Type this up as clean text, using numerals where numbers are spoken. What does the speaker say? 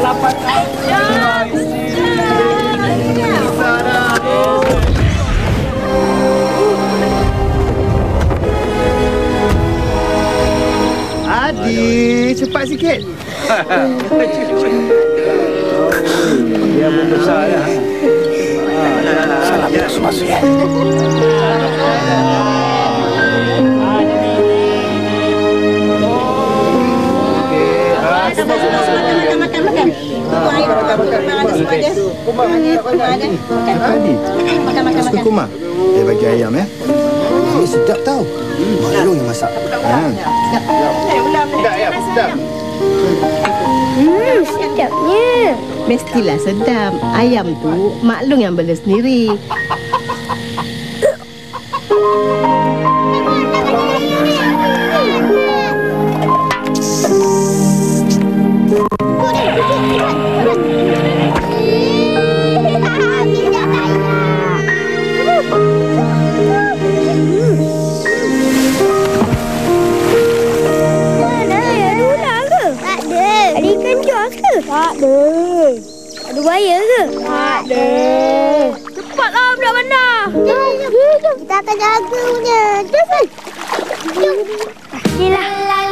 8 tahun. Adi, cepat sikit. Dia pun besar dah. Salam masuk ya. Makan. Tunggu air ada semua dia. Adi, suka kumar. Dia bagi ayam ya. Ini sedap tau. Maklum yang masak. Sedapnya. Mestilah sedap. Ayam tu Mak Long yang bela sendiri. Tak ada. Ada buaya ke? Tak ada. Cepatlah budak bandar. Kita akan jaga punya. Jom. Inilah.